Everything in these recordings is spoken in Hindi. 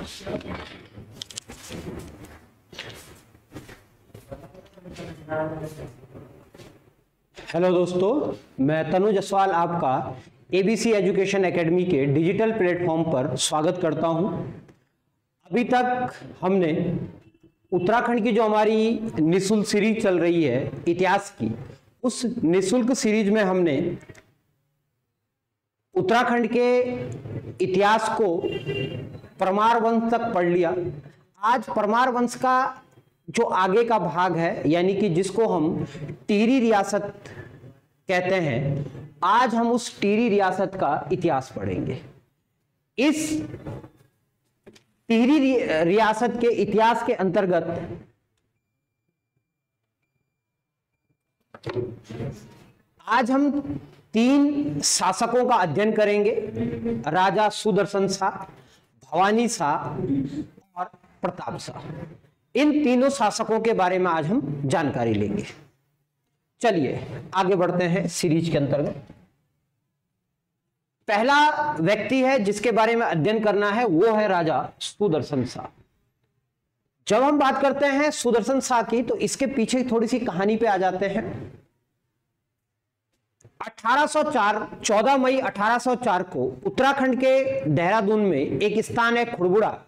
हेलो दोस्तों, मैं तनु जसवाल आपका एबीसी एजुकेशन एकेडमी के डिजिटल प्लेटफॉर्म पर स्वागत करता हूं। अभी तक हमने उत्तराखंड की जो हमारी निःशुल्क सीरीज चल रही है इतिहास की, उस निःशुल्क सीरीज में हमने उत्तराखंड के इतिहास को परमार वंश तक पढ़ लिया। आज परमार वंश का जो आगे का भाग है, यानी कि जिसको हम टिहरी रियासत कहते हैं, आज हम उस टिहरी रियासत का इतिहास पढ़ेंगे। इस टिहरी रियासत के इतिहास के अंतर्गत आज हम 3 शासकों का अध्ययन करेंगे, राजा सुदर्शन शाह, भवानी शाह और प्रताप शाह। इन तीनों शासकों के बारे में आज हम जानकारी लेंगे। चलिए आगे बढ़ते हैं सीरीज के अंतर्गत। पहला व्यक्ति है जिसके बारे में अध्ययन करना है, वो है राजा सुदर्शन शाह। जब हम बात करते हैं सुदर्शन शाह की, तो इसके पीछे थोड़ी सी कहानी पे आ जाते हैं। 14 मई 1804 को उत्तराखंड के देहरादून में एक स्थान है खुड़बुड़ा।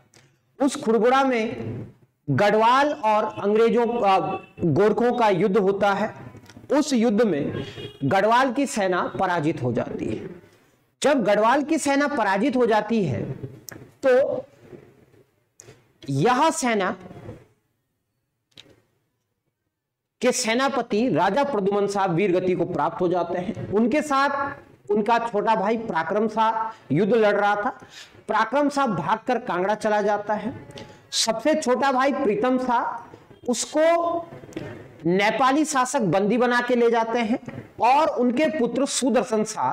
उस खुड़बुड़ा में गढ़वाल और अंग्रेजों का, गोरखों का युद्ध होता है। उस युद्ध में गढ़वाल की सेना पराजित हो जाती है। जब गढ़वाल की सेना पराजित हो जाती है तो यह सेना के सेनापति राजा प्रद्युमन शाह वीरगति को प्राप्त हो जाते हैं। उनके साथ उनका छोटा भाई पराक्रम शाह युद्ध लड़ रहा था। पराक्रम शाह भागकर कांगड़ा चला जाता है। सबसे छोटा भाई प्रीतम शाह, उसको नेपाली शासक बंदी बना के ले जाते हैं और उनके पुत्र सुदर्शन शाह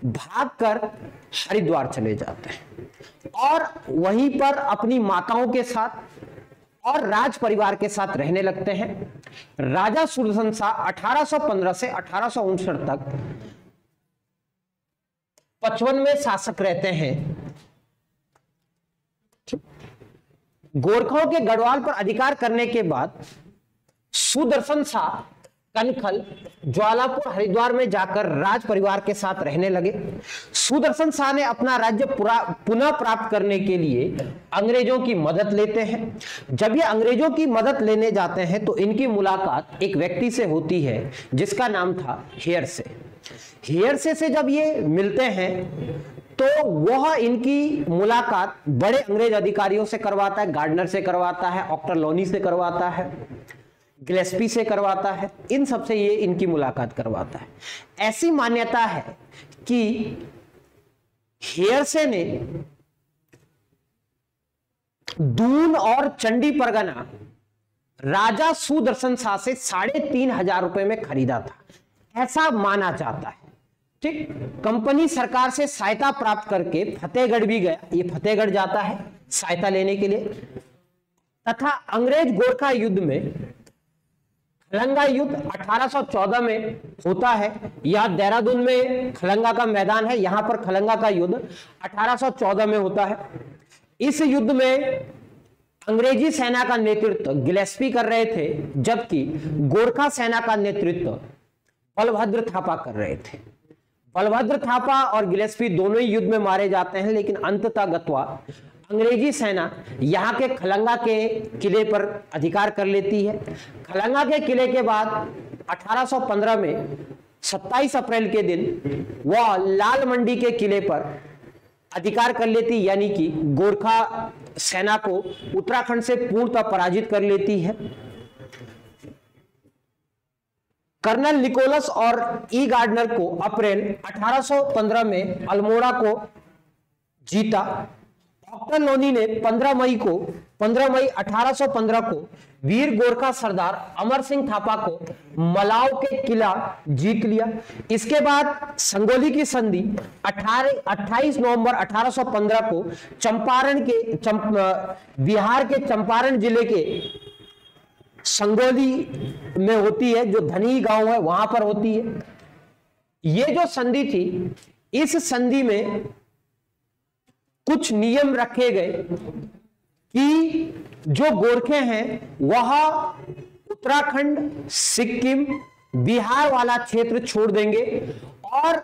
भागकर हरिद्वार चले जाते हैं और वहीं पर अपनी माताओं के साथ और राज परिवार के साथ रहने लगते हैं। राजा सुदर्शन शाह 1815 से 1859 तक 55वें शासक रहते हैं। गोरखों के गढ़वाल पर अधिकार करने के बाद सुदर्शन शाह कनखल, ज्वालापुर, हरिद्वार में जाकर राज परिवार के साथ रहने लगे। सुदर्शन शाह ने अपना राज्य पुनः प्राप्त करने के लिए अंग्रेजों की मदद लेते हैं। जब ये अंग्रेजों की मदद लेने जाते हैं तो इनकी मुलाकात एक व्यक्ति से होती है जिसका नाम था हेयरसे। हेयरसे से जब ये मिलते हैं तो वह इनकी मुलाकात बड़े अंग्रेज अधिकारियों से करवाता है, गार्डनर से करवाता है, ऑक्टरलोनी से करवाता है, गिलेस्पी से करवाता है। इन सबसे ये इनकी मुलाकात करवाता है। ऐसी मान्यता है कि हेयरसे ने दून और चंडी परगना राजा सुदर्शन शाह से 3,500 रुपए में खरीदा था, ऐसा माना जाता है। ठीक, कंपनी सरकार से सहायता प्राप्त करके फतेहगढ़ भी गया। ये फतेहगढ़ जाता है सहायता लेने के लिए। तथा अंग्रेज गोरखा युद्ध में खलंगा युद्ध 1814 में होता है। यह देहरादून में खलंगा का मैदान है, यहां पर खलंगा का युद्ध 1814 में होता है। इस युद्ध में अंग्रेजी सेना का नेतृत्व गिलेस्पी कर रहे थे, जबकि गोरखा सेना का नेतृत्व बलभद्र थापा कर रहे थे। बलभद्र थापा और गिलेस्पी दोनों ही युद्ध में मारे जाते हैं, लेकिन अंततः गत्वा अंग्रेजी सेना यहाँ के खलंगा के किले पर अधिकार कर लेती है। खलंगा के किले के बाद 1815 में 27 अप्रैल के दिन वह लाल मंडी के किले पर अधिकार कर लेती, यानी कि गोरखा सेना को उत्तराखंड से पूर्णतः पराजित कर लेती है। कर्नल निकोलस और ई गार्डनर को अप्रैल 1815 में अल्मोड़ा को जीता। ऑक्टरलोनी ने 15 मई 1815 को वीर गोरखा सरदार अमर सिंह थापा को मलाव के किला जीत लिया। इसके बाद संगोली की संधि 28 नवंबर 1815 को बिहार के चंपारण जिले के संगोली में होती है, जो धनी गांव है वहां पर होती है। ये जो संधि थी, इस संधि में कुछ नियम रखे गए कि जो गोरखे हैं वह उत्तराखंड, सिक्किम, बिहार वाला क्षेत्र छोड़ देंगे और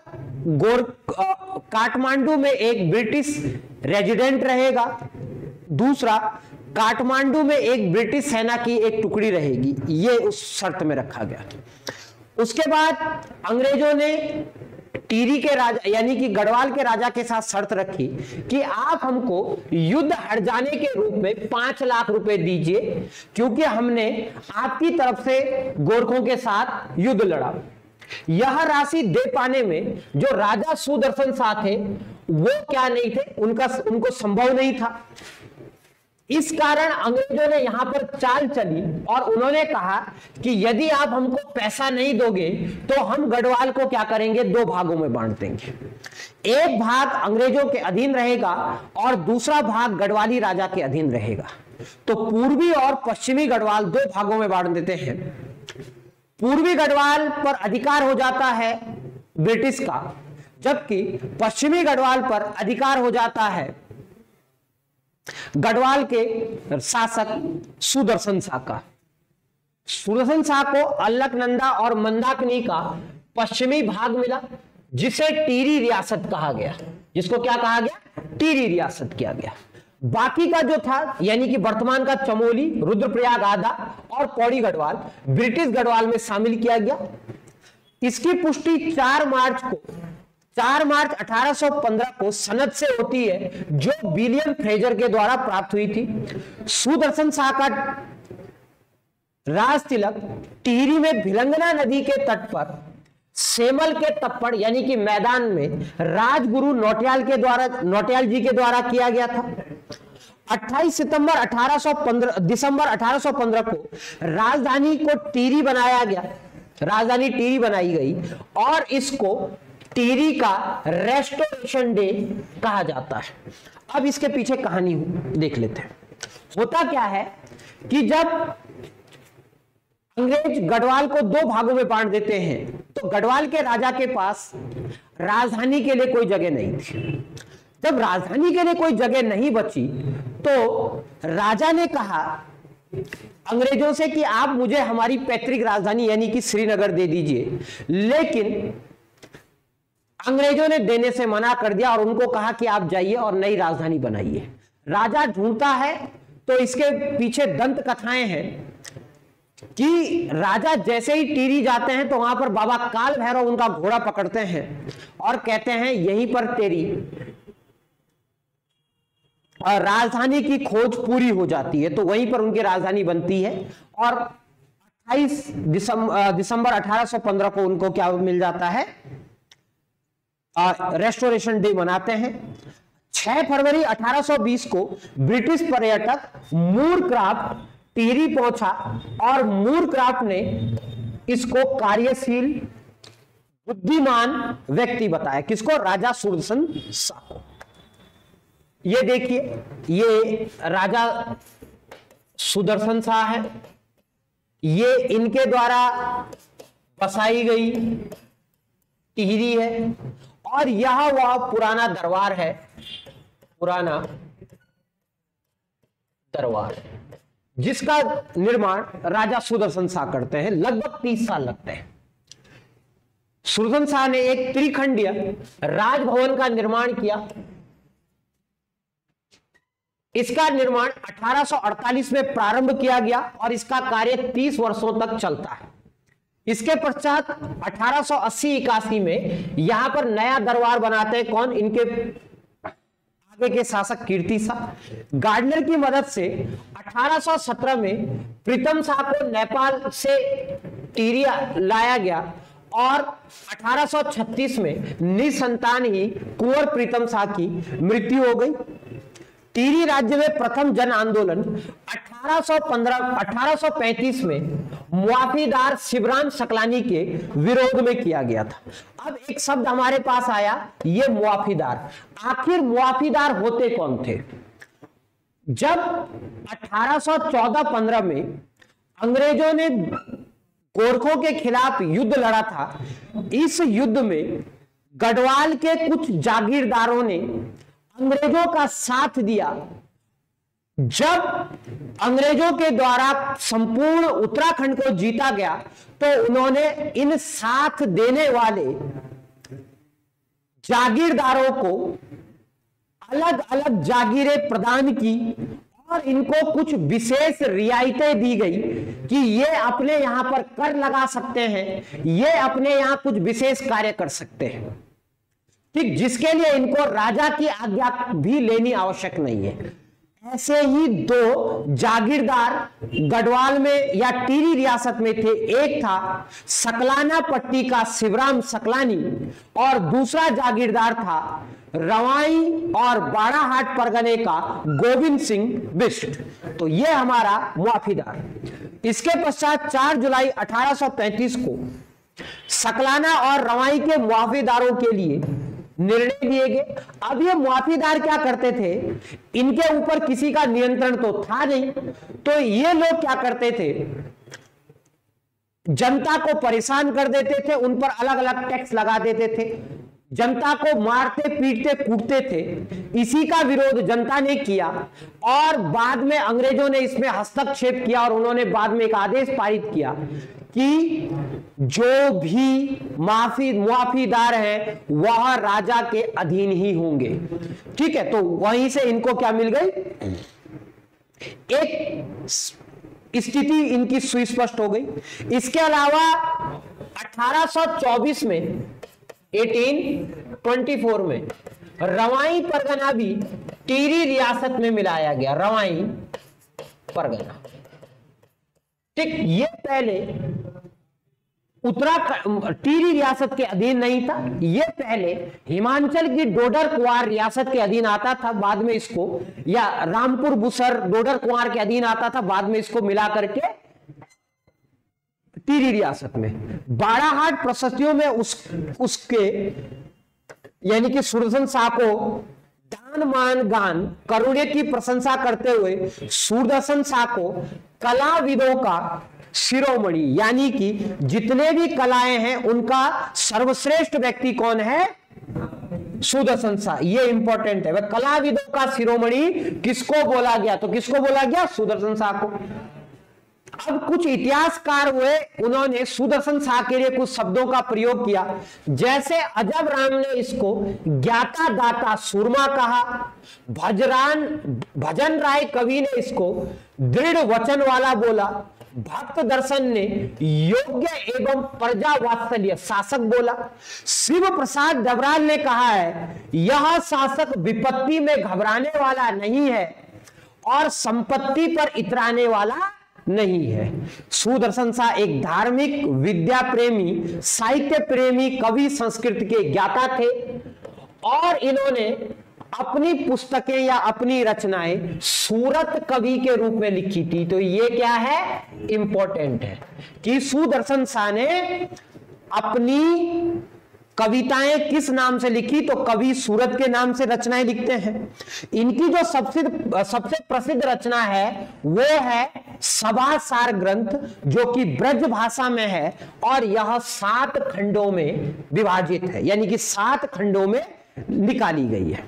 काठमांडू में एक ब्रिटिश रेजिडेंट रहेगा। दूसरा, काठमांडू में एक ब्रिटिश सेना की एक टुकड़ी रहेगी, ये उस शर्त में रखा गया। उसके बाद अंग्रेजों ने टिहरी के राजा यानी कि गढ़वाल के राजा के साथ शर्त रखी कि आप हमको युद्ध हट जाने के रूप में 5 लाख रुपए दीजिए, क्योंकि हमने आपकी तरफ से गोरखों के साथ युद्ध लड़ा। यह राशि दे पाने में जो राजा सुदर्शन शाह थे वो क्या नहीं थे, उनको संभव नहीं था। इस कारण अंग्रेजों ने यहां पर चाल चली और उन्होंने कहा कि यदि आप हमको पैसा नहीं दोगे तो हम गढ़वाल को क्या करेंगे, 2 भागों में बांट देंगे। एक भाग अंग्रेजों के अधीन रहेगा और दूसरा भाग गढ़वाली राजा के अधीन रहेगा। तो पूर्वी और पश्चिमी गढ़वाल 2 भागों में बांट देते हैं। पूर्वी गढ़वाल पर अधिकार हो जाता है ब्रिटिश का, जबकि पश्चिमी गढ़वाल पर अधिकार हो जाता है गढ़वाल के शासक सुदर्शन शाह का। सुदर्शन शाह को अलकनंदा और मंदाकिनी का पश्चिमी भाग मिला, जिसे टिहरी रियासत कहा गया। जिसको क्या कहा गया, टिहरी रियासत किया गया। बाकी का जो था यानी कि वर्तमान का चमोली, रुद्रप्रयाग आधा और पौड़ी गढ़वाल ब्रिटिश गढ़वाल में शामिल किया गया। इसकी पुष्टि 4 मार्च 1815 को सनद से होती है, जो विलियम फ्रेजर के द्वारा प्राप्त हुई थी। सुदर्शन शाह का राज तिलक टिहरी में भिलंगना नदी के तट पर सेमल के तप्पड़ यानी कि मैदान में राजगुरु नौटियाल जी के द्वारा किया गया था। 28 दिसंबर 1815 को राजधानी टिहरी बनाई गई और इसको टिहरी का रेस्टोरेशन डे कहा जाता है। अब इसके पीछे कहानी देख लेते हैं। होता क्या है कि जब अंग्रेज गढ़वाल को 2 भागों में बांट देते हैं तो गढ़वाल के राजा के पास राजधानी के लिए कोई जगह नहीं थी। जब राजधानी के लिए कोई जगह नहीं बची तो राजा ने कहा अंग्रेजों से कि आप मुझे हमारी पैतृक राजधानी यानी कि श्रीनगर दे दीजिए, लेकिन अंग्रेजों ने देने से मना कर दिया और उनको कहा कि आप जाइए और नई राजधानी बनाइए। राजा ढूंढता है तो इसके पीछे दंत कथाएं हैं कि राजा जैसे ही टिहरी जाते हैं तो वहां पर बाबा काल भैरव उनका घोड़ा पकड़ते हैं और कहते हैं यहीं पर तेरी राजधानी की खोज पूरी हो जाती है। तो वहीं पर उनकी राजधानी बनती है और 28 दिसंबर 1815 को उनको क्या मिल जाता है, रेस्टोरेशन डे मनाते हैं। 6 फरवरी 1820 को ब्रिटिश पर्यटक मूरक्राफ्ट टिहरी पहुंचा और मूरक्राफ्ट ने इसको कार्यशील बुद्धिमान व्यक्ति बताया। किसको, राजा सुदर्शन शाह को। ये देखिए, ये राजा सुदर्शन शाह है, ये इनके द्वारा बसाई गई टिहरी है और यह वह पुराना दरबार है, पुराना दरबार जिसका निर्माण राजा सुदर्शन शाह करते हैं। लगभग 30 साल लगते हैं। सुदर्शन शाह ने एक त्रिखंडीय राजभवन का निर्माण किया। इसका निर्माण 1848 में प्रारंभ किया गया और इसका कार्य 30 वर्षों तक चलता है। इसके पश्चात 1880-81 में यहां पर नया दरबार बनाते हैं कौन, इनके आगे के शासक कीर्ति शाह। गार्डनर की मदद से 1817 में प्रीतम शाह को नेपाल से टिहरी लाया गया और 1836 में निसंतान ही कुंवर प्रीतम शाह की मृत्यु हो गई। टिहरी राज्य में प्रथम जन आंदोलन 1835 में मुआफीदार शिवराम सकलानी के विरोध में किया गया था। अब एक शब्द हमारे पास आया, ये मुआफीदार। आखिर मुआफीदार होते कौन थे? जब 1814-15 में अंग्रेजों ने गोरखों के खिलाफ युद्ध लड़ा था, इस युद्ध में गढ़वाल के कुछ जागीरदारों ने अंग्रेजों का साथ दिया जब अंग्रेजों के द्वारा संपूर्ण उत्तराखंड को जीता गया तो उन्होंने इन साथ देने वाले जागीरदारों को अलग अलग जागीरें प्रदान की और इनको कुछ विशेष रियायतें दी गई कि ये अपने यहां पर कर लगा सकते हैं, ये अपने यहां कुछ विशेष कार्य कर सकते हैं, ठीक, जिसके लिए इनको राजा की आज्ञा भी लेनी आवश्यक नहीं है। ऐसे ही दो जागीरदार गढ़वाल में या टिहरी रियासत में थे। एक था सकलाना पट्टी का शिवराम सकलानी और दूसरा जागीरदार था रवाई और बाड़ाहाट परगने का गोविंद सिंह बिष्ट। तो ये हमारा मुआफीदार। इसके पश्चात 4 जुलाई 1835 को सकलाना और रवाई के मुआफीदारों के लिए निर्णय लिए गए। अब ये मुआफीदार क्या करते थे, इनके ऊपर किसी का नियंत्रण तो था नहीं, तो ये लोग क्या करते थे, जनता को परेशान कर देते थे, उन पर अलग अलग टैक्स लगा देते थे, जनता को मारते पीटते कूटते थे। इसी का विरोध जनता ने किया और बाद में अंग्रेजों ने इसमें हस्तक्षेप किया और उन्होंने बाद में एक आदेश पारित किया कि जो भी मुआफीदार हैं वह राजा के अधीन ही होंगे। ठीक है, तो वहीं से इनको क्या मिल गई, एक स्थिति इनकी सुस्पष्ट हो गई। इसके अलावा 1824 में 1824 में रवाई परगना भी टिहरी रियासत में मिलाया गया। रवाई परगना, ठीक, ये पहले उत्तराखंड टिहरी रियासत के अधीन नहीं था, ये पहले हिमाचल की डोडर कुंवार रियासत के अधीन आता था, बाद में इसको, या रामपुर बुसर डोडर कुंवार के अधीन आता था, बाद में इसको मिला करके टिहरी रियासत में। बाड़ाहाट प्रशस्तियों में उसके यानी कि सुदर्शन शाह को दान मान गान करुणे की प्रशंसा करते हुए सुदर्शन शाह को कलाविदों का शिरोमणि, यानी कि जितने भी कलाएं हैं उनका सर्वश्रेष्ठ व्यक्ति कौन है, सुदर्शन शाह। ये इंपॉर्टेंट है, वह कलाविदों का शिरोमणि किसको बोला गया, तो किसको बोला गया, सुदर्शन शाह को। अब कुछ इतिहासकार हुए, उन्होंने सुदर्शन शाह के लिए कुछ शब्दों का प्रयोग किया, जैसे अजब राम ने इसको ज्ञाता दाता सूरमा कहा, भजन राय कवि ने इसको दृढ़ वचन वाला बोला, भक्त दर्शन ने योग्य एवं प्रजा वात्सल्य शासक बोला, शिव प्रसाद डबराल ने कहा है यह शासक विपत्ति में घबराने वाला नहीं है और संपत्ति पर इतराने वाला नहीं है। सुदर्शन शाह एक धार्मिक, विद्या प्रेमी, साहित्य प्रेमी, कवि, संस्कृत के ज्ञाता थे और इन्होंने अपनी पुस्तकें या अपनी रचनाएं सूरत कवि के रूप में लिखी थी। तो ये क्या है, इंपॉर्टेंट है कि सुदर्शन शाह ने अपनी कविताएं किस नाम से लिखी, तो कवि सूरत के नाम से रचनाएं लिखते हैं। इनकी जो सबसे प्रसिद्ध रचना है वो है सभा सार ग्रंथ, जो कि ब्रज भाषा में है और यह 7 खंडों में विभाजित है, यानी कि 7 खंडों में निकाली गई है।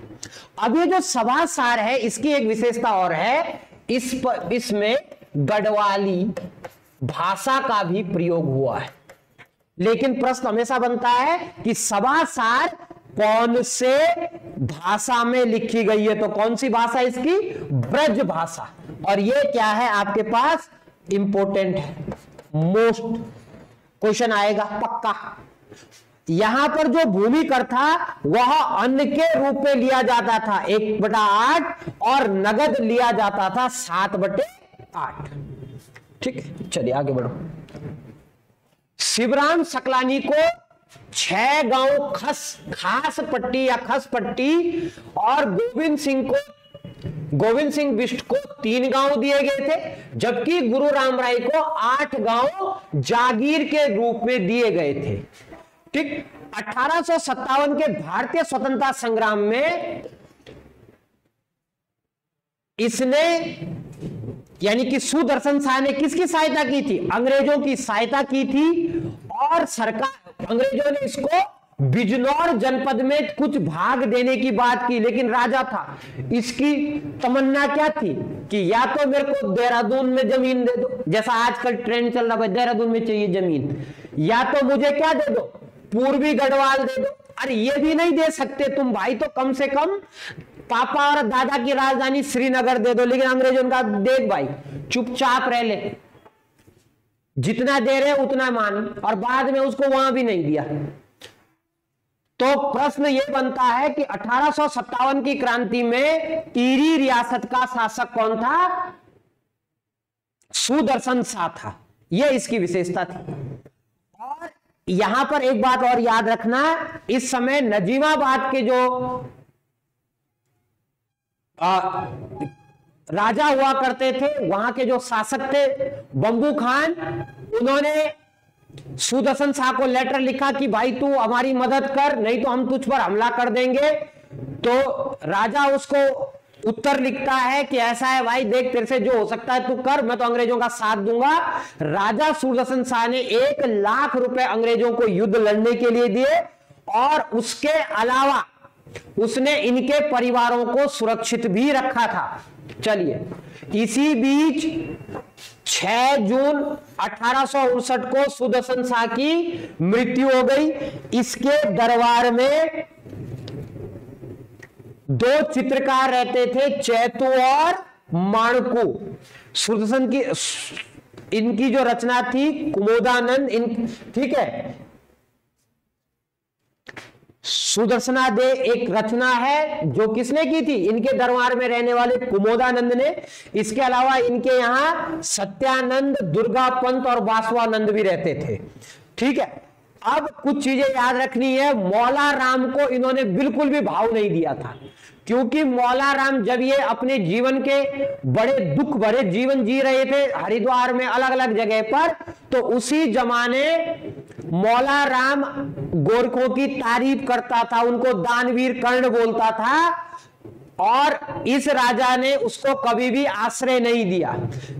अब ये जो सभा सार है इसकी एक विशेषता और है, इसमें गढ़वाली भाषा का भी प्रयोग हुआ है। लेकिन प्रश्न हमेशा बनता है कि सभा सार कौन से भाषा में लिखी गई है, तो कौन सी भाषा इसकी, ब्रज भाषा। और ये क्या है आपके पास, इंपॉर्टेंट है, मोस्ट क्वेश्चन आएगा पक्का। यहां पर जो भूमिकर था वह अन्न के रूप में लिया जाता था 1/8 और नगद लिया जाता था 7/8। ठीक है, चलिए आगे बढ़ो। शिवराम सकलानी को 6 गांव खास पट्टी या खस पट्टी और गोविंद सिंह बिष्ट को 3 गांव दिए गए थे, जबकि गुरु राम राय को 8 गांव जागीर के रूप में दिए गए थे। ठीक, 1857 के भारतीय स्वतंत्रता संग्राम में इसने यानी कि सुदर्शन शाह ने किसकी सहायता की थी, अंग्रेजों की सहायता की थी और सरकार अंग्रेजों ने इसको बिजनौर जनपद में कुछ भाग देने की बात की, लेकिन राजा था, इसकी तमन्ना क्या थी कि या तो मेरे को देहरादून में जमीन दे दो, जैसा आजकल ट्रेंड चल रहा है देहरादून में चाहिए जमीन, या तो मुझे क्या दे दो, पूर्वी गढ़वाल दे दो। अरे ये भी नहीं दे सकते तुम भाई, तो कम से कम पापा और दादा की राजधानी श्रीनगर दे दो। लेकिन अंग्रेजों का देख भाई चुपचाप रह ले, जितना दे रहे उतना मान, और बाद में उसको वहां भी नहीं दिया। तो प्रश्न यह बनता है कि 1857 की क्रांति में टिहरी रियासत का शासक कौन था? सुदर्शन शाह था, यह इसकी विशेषता थी। और यहां पर एक बात और याद रखना, इस समय नजीमाबाद के जो राजा हुआ करते थे, वहां के जो शासक थे बंबू खान, उन्होंने सुदर्शन शाह को लेटर लिखा कि भाई तू हमारी मदद कर, नहीं तो हम तुझ पर हमला कर देंगे। तो राजा उसको उत्तर लिखता है कि ऐसा है भाई, देख तेरे से जो हो सकता है तू कर, मैं तो अंग्रेजों का साथ दूंगा। राजा सुदर्शन शाह ने 1 लाख रुपए अंग्रेजों को युद्ध लड़ने के लिए दिए, और उसके अलावा उसने इनके परिवारों को सुरक्षित भी रखा था। चलिए, इसी बीच 6 जून 1859 को सुदर्शन शाह की मृत्यु हो गई। इसके दरबार में 2 चित्रकार रहते थे, चैतू और माणकू। सुदर्शन की इनकी जो रचना थी कुमोदानंद, ठीक है, सुदर्शनादे एक रचना है जो किसने की थी? इनके दरबार में रहने वाले कुमोदानंद ने। इसके अलावा इनके यहां सत्यानंद, दुर्गा पंत और वासवानंद भी रहते थे। ठीक है, अब कुछ चीजें याद रखनी है। मौला राम को इन्होंने बिल्कुल भी भाव नहीं दिया था, क्योंकि मौला राम जब ये अपने जीवन के बड़े दुख भरे जीवन जी रहे थे हरिद्वार में अलग अलग जगह पर, तो उसी जमाने मौला राम गोरखों की तारीफ करता था, उनको दानवीर कर्ण बोलता था, और इस राजा ने उसको कभी भी आश्रय नहीं दिया,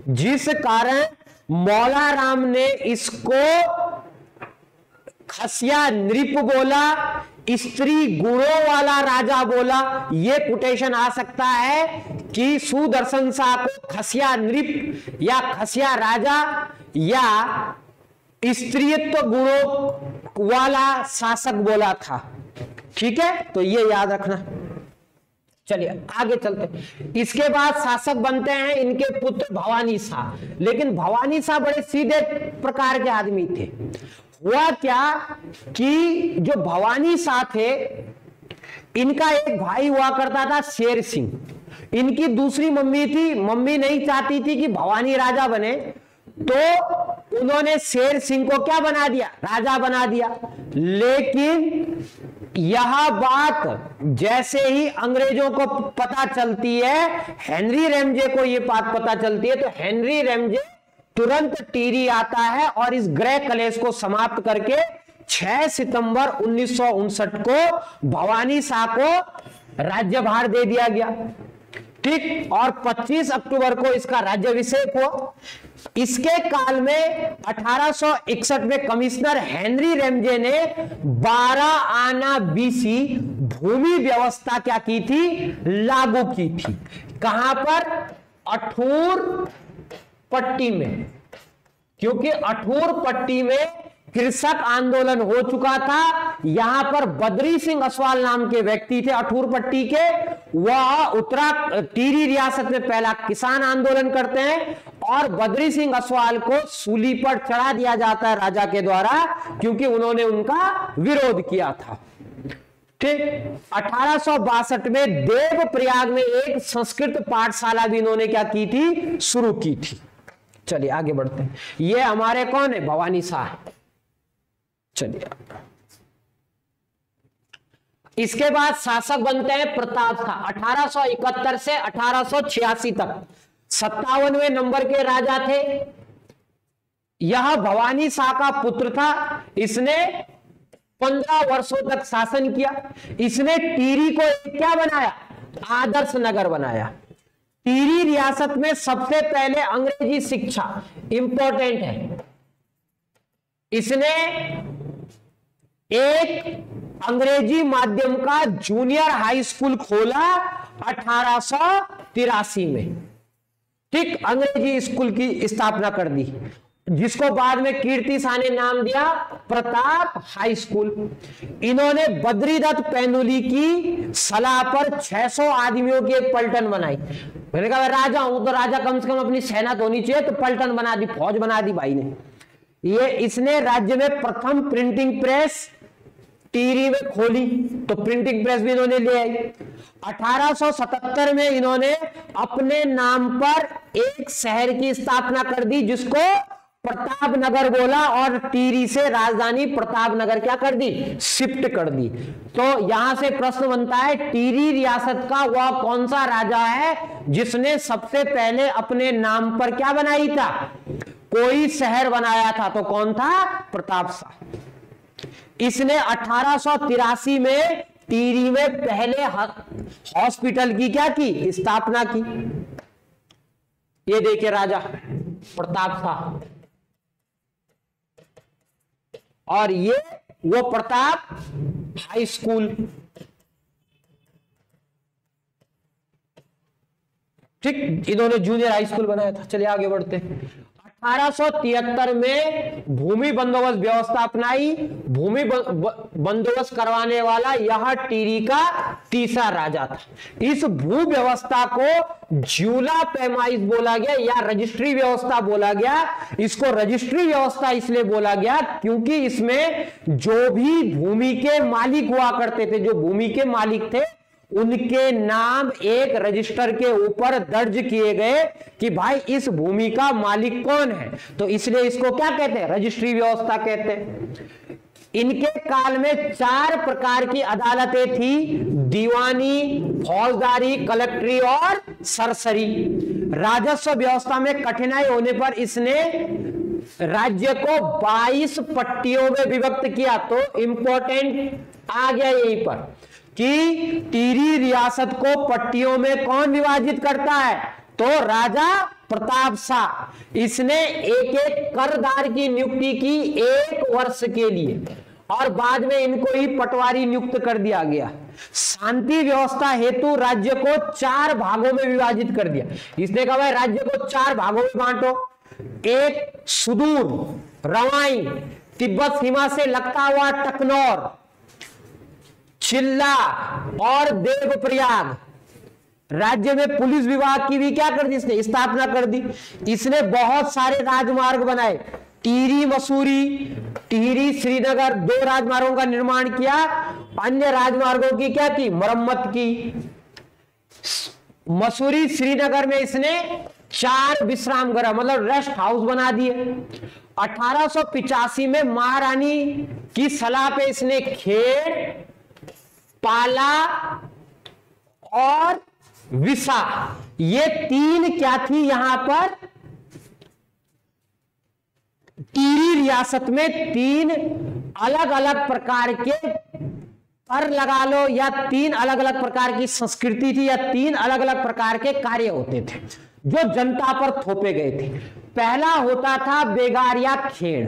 जिस कारण मौला राम ने इसको खसिया नृप बोला, स्त्री गुणों वाला राजा बोला। यह कोटेशन आ सकता है कि सुदर्शन शाह को खसिया नृप या खसिया राजा या स्त्रीत्व गुणों वाला शासक बोला था। ठीक है, तो ये याद रखना। चलिए आगे चलते। इसके बाद शासक बनते हैं इनके पुत्र भवानी शाह। लेकिन भवानी शाह बड़े सीधे प्रकार के आदमी थे। हुआ क्या कि जो भवानी शाह थे, इनका एक भाई हुआ करता था शेर सिंह। इनकी दूसरी मम्मी थी, मम्मी नहीं चाहती थी कि भवानी राजा बने, तो उन्होंने शेर सिंह को क्या बना दिया? राजा बना दिया। लेकिन यह बात जैसे ही अंग्रेजों को पता चलती है, हेनरी रैमजे को यह बात पता चलती है, तो हेनरी रैमजे तुरंत टिहरी आता है और इस गृह कलेश को समाप्त करके 6 सितंबर 1959 को भवानी शाह को राज्यभार दे दिया गया। ठीक, और 25 अक्टूबर को इसका राज्याभिषेक हुआ। इसके काल में 1861 में कमिश्नर हेनरी रैमजे ने 12 आना बीसी भूमि व्यवस्था क्या की थी? लागू की थी। कहां पर? अठूर पट्टी में, क्योंकि अठूर पट्टी में कृषक आंदोलन हो चुका था। यहां पर बद्री सिंह असवाल नाम के व्यक्ति थे अठूर पट्टी के, वह टिहरी रियासत में पहला किसान आंदोलन करते हैं, और बद्री सिंह असवाल को सूली पर चढ़ा दिया जाता है राजा के द्वारा, क्योंकि उन्होंने उनका विरोध किया था। ठीक, 1862 में देवप्रयाग में एक संस्कृत पाठशाला भी इन्होंने क्या की थी? शुरू की थी। चलिए आगे बढ़ते हैं। ये हमारे कौन है? भवानी शाह। चलिए, इसके बाद शासक बनते हैं प्रताप शाह। 1871 से 1886 तक 57वें नंबर के राजा थे। यह भवानी शाह का पुत्र था। इसने 15 वर्षों तक शासन किया। इसने टिहरी को क्या बनाया? आदर्श नगर बनाया। टिहरी रियासत में सबसे पहले अंग्रेजी शिक्षा इंपॉर्टेंट है। इसने एक अंग्रेजी माध्यम का जूनियर हाई स्कूल खोला 1883 में। ठीक, अंग्रेजी स्कूल की स्थापना कर दी, जिसको बाद में कीर्ति शाह ने नाम दिया प्रताप हाई स्कूल। इन्होंने बद्रीदत्त पैनुली की सलाह पर 600 आदमियों की एक पलटन बनाई। मैंने कहा राजा हूं तो राजा कम से कम अपनी सेना तो होनी चाहिए, तो पलटन बना दी, फौज बना दी भाई ने। इसने राज्य में प्रथम प्रिंटिंग प्रेस टिहरी में खोली, तो प्रिंटिंग प्रेस भी इन्होंने ले आई। 1877 में इन्होंने अपने नाम पर एक शहर की स्थापना कर दी, जिसको प्रतापनगर बोला, और टिहरी से राजधानी प्रतापनगर क्या कर दी, शिफ्ट कर दी। तो यहां से प्रश्न बनता है, टिहरी रियासत का वह कौन सा राजा है जिसने सबसे पहले अपने नाम पर क्या बनाई था, कोई शहर बनाया था? तो कौन था? प्रताप शाह। इसने 1883 में टिहरी में पहले हॉस्पिटल की क्या की, स्थापना की। ये देखिए राजा प्रताप शाह, और ये वो प्रताप हाई स्कूल। ठीक, इन्होंने जूनियर हाई स्कूल बनाया था। चलिए आगे बढ़ते हैं। 1873 में भूमि बंदोबस्त व्यवस्था अपनाई। भूमि बंदोबस्त करवाने वाला यह टिहरी का तीसरा राजा था। इस भू व्यवस्था को ज्यूला पैमाइश बोला गया या रजिस्ट्री व्यवस्था बोला गया। इसको रजिस्ट्री व्यवस्था इसलिए बोला गया क्योंकि इसमें जो भी भूमि के मालिक हुआ करते थे, जो भूमि के मालिक थे, उनके नाम एक रजिस्टर के ऊपर दर्ज किए गए कि भाई इस भूमि का मालिक कौन है। तो इसलिए इसको क्या कहते हैं, रजिस्ट्री व्यवस्था कहते हैं। इनके काल में 4 प्रकार की अदालतें थी, दीवानी, फौजदारी, कलेक्ट्री और सरसरी। राजस्व व्यवस्था में कठिनाई होने पर इसने राज्य को 22 पट्टियों में विभक्त किया। तो इंपॉर्टेंट आ गया यहीं पर कि टिहरी रियासत को पट्टियों में कौन विभाजित करता है, तो राजा प्रताप शाह। इसने एक एक करदार की नियुक्ति की 1 वर्ष के लिए, और बाद में इनको ही पटवारी नियुक्त कर दिया गया। शांति व्यवस्था हेतु राज्य को 4 भागों में विभाजित कर दिया। इसने कहा भाई राज्य को 4 भागों में बांटो। एक सुदूर रवाई, तिब्बत सीमा से लगता हुआ टकनौर, चिल्ला और देवप्रयाग। राज्य में पुलिस विभाग की भी क्या कर दी, इसने स्थापना कर दी। इसने बहुत सारे राजमार्ग बनाए, टिहरी मसूरी, टिहरी श्रीनगर, 2 राजमार्गों का निर्माण किया। अन्य राजमार्गों की क्या की, मरम्मत की। मसूरी श्रीनगर में इसने 4 विश्राम गृह मतलब रेस्ट हाउस बना दिए। 1885 में महारानी की सलाह पे इसने खेड़, पाला और विसा, ये 3 क्या थी यहां पर टिहरी रियासत में 3 अलग अलग प्रकार के कर लगा लो, या 3 अलग अलग प्रकार की संस्कृति थी, या 3 अलग अलग प्रकार के कार्य होते थे जो जनता पर थोपे गए थे। पहला होता था बेगार या खेड़।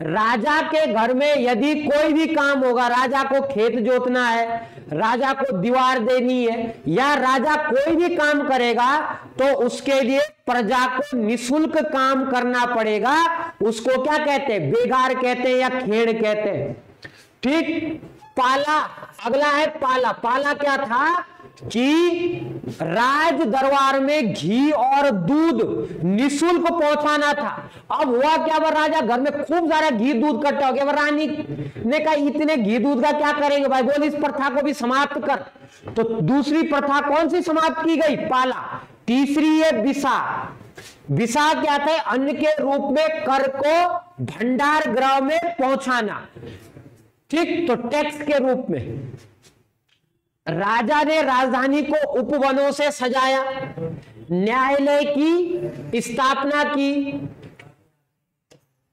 राजा के घर में यदि कोई भी काम होगा, राजा को खेत जोतना है, राजा को दीवार देनी है, या राजा कोई भी काम करेगा तो उसके लिए प्रजा को निःशुल्क काम करना पड़ेगा। उसको क्या कहते हैं, बेगार कहते हैं या खेड़ कहते हैं। ठीक, पाला, अगला है पाला। पाला क्या था कि राज दरबार में घी और दूध निःशुल्क पहुंचाना था। अब हुआ क्या, राजा घर में खूब सारा घी दूध इकट्ठा हो गया। रानी ने कहा इतने घी दूध का क्या करेंगे भाई, बोल इस प्रथा को भी समाप्त कर। तो दूसरी प्रथा कौन सी समाप्त की गई, पाला। तीसरी है विसा। विसा क्या था, अन्न के रूप में कर को भंडार गृह में पहुंचाना। ठीक, तो टैक्स के रूप में। राजा ने राजधानी को उपवनों से सजाया, न्यायालय की स्थापना की।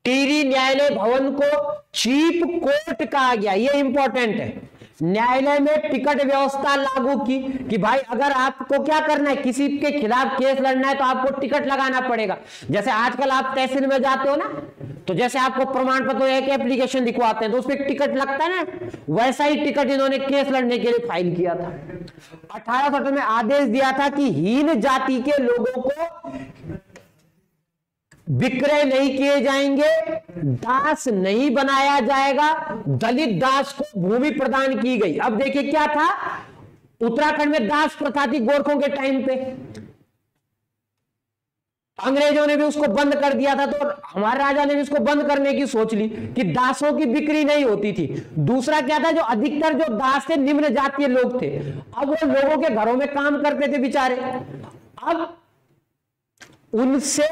टिहरी न्यायालय भवन को चीफ कोर्ट कहा गया, ये इंपॉर्टेंट है। न्यायालय में टिकट व्यवस्था लागू की कि भाई अगर आपको क्या करना है, किसी के खिलाफ केस लड़ना है तो आपको टिकट लगाना पड़ेगा। जैसे आजकल आप तहसील में जाते हो ना, तो जैसे आपको प्रमाण पत्र या एक एप्लीकेशन दिखवाते हैं तो उसमें टिकट लगता है ना, वैसा ही टिकट इन्होंने केस लड़ने के लिए फाइल किया था। 1868 में आदेश दिया था कि हीन जाति के लोगों को विक्रय नहीं किए जाएंगे, दास नहीं बनाया जाएगा, दलित दास को भूमि प्रदान की गई। अब देखिए क्या था, उत्तराखंड में दास प्रथा थी गोरखों के टाइम पे, अंग्रेजों ने भी उसको बंद कर दिया था, तो हमारे राजा ने भी उसको बंद करने की सोच ली कि दासों की बिक्री नहीं होती थी। दूसरा क्या था, जो अधिकतर जो दास थे निम्न जातीय लोग थे, अब वो लोगों के घरों में काम करते थे बेचारे, अब उनसे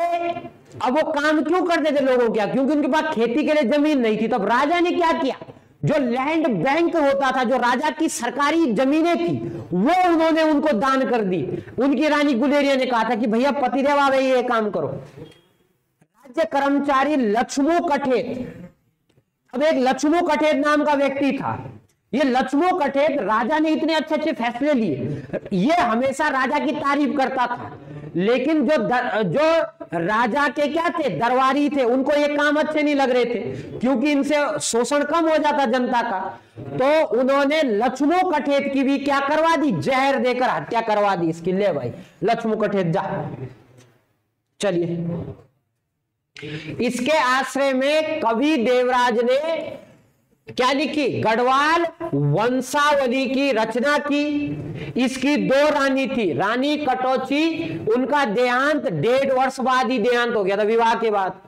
अब वो काम क्यों करते थे लोगों क्या, क्योंकि उनके पास खेती के लिए जमीन नहीं थी। तब राजा ने क्या किया, जो लैंड बैंक होता था, जो राजा की सरकारी जमीनें थी, वो उन्होंने उनको दान कर दी। उनकी रानी गुलेरिया ने कहा था कि भैया पतिदेव आ गई, ये काम करो। राज्य कर्मचारी लक्ष्मो कठेत, अब एक लक्ष्मो कठेत नाम का व्यक्ति था। ये लक्ष्मो कठेत, राजा ने इतने अच्छे अच्छे फैसले लिए, ये हमेशा राजा की तारीफ करता था, लेकिन जो राजा के क्या थे, दरबारी थे, उनको ये काम अच्छे नहीं लग रहे थे, क्योंकि इनसे शोषण कम हो जाता जनता का। तो उन्होंने लक्ष्मो कठेत की भी क्या करवा दी, जहर देकर हत्या करवा दी इसकी। ले भाई लक्ष्मो कठेत जा। चलिए, इसके आश्रय में कवि देवराज ने क्या लिखी, गढ़वाल वंशावली की रचना की। इसकी दो रानी थी, रानी कटौची, उनका देहांत 1.5 वर्ष बाद ही देहांत हो गया था, विवाह के बाद।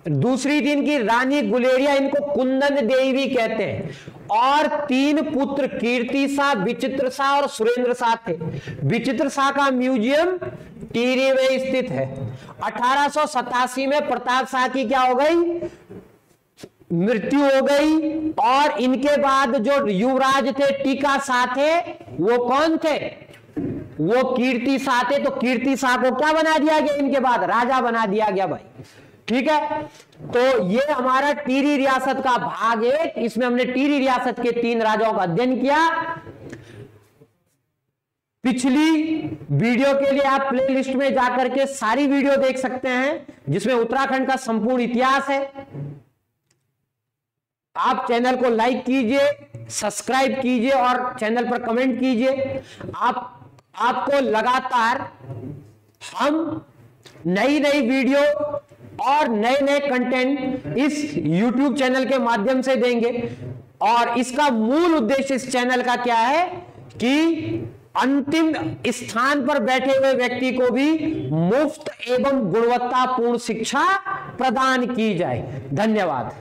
दूसरी दिन की रानी गुलेरिया, इनको कुंदन देवी कहते हैं, और 3 पुत्र कीर्ति शाह, विचित्र शाह और सुरेंद्र शाह थे। विचित्र शाह का म्यूजियम टिहरी में स्थित है। 1887 में प्रताप शाह की क्या हो गई, मृत्यु हो गई, और इनके बाद जो युवराज थे टीका शाह थे, वो कौन थे, वो कीर्ति शाह थे। तो कीर्ति शाह को क्या बना दिया गया, इनके बाद राजा बना दिया गया भाई। ठीक है, तो ये हमारा टिहरी रियासत का भाग 1, इसमें हमने टिहरी रियासत के 3 राजाओं का अध्ययन किया। पिछली वीडियो के लिए आप प्लेलिस्ट में जाकर के सारी वीडियो देख सकते हैं, जिसमें उत्तराखंड का संपूर्ण इतिहास है। आप चैनल को लाइक कीजिए, सब्सक्राइब कीजिए और चैनल पर कमेंट कीजिए। आपको लगातार हम नई नई वीडियो और नए नए कंटेंट इस YouTube चैनल के माध्यम से देंगे। और इसका मूल उद्देश्य इस चैनल का क्या है कि अंतिम स्थान पर बैठे हुए व्यक्ति को भी मुफ्त एवं गुणवत्तापूर्ण शिक्षा प्रदान की जाए। धन्यवाद।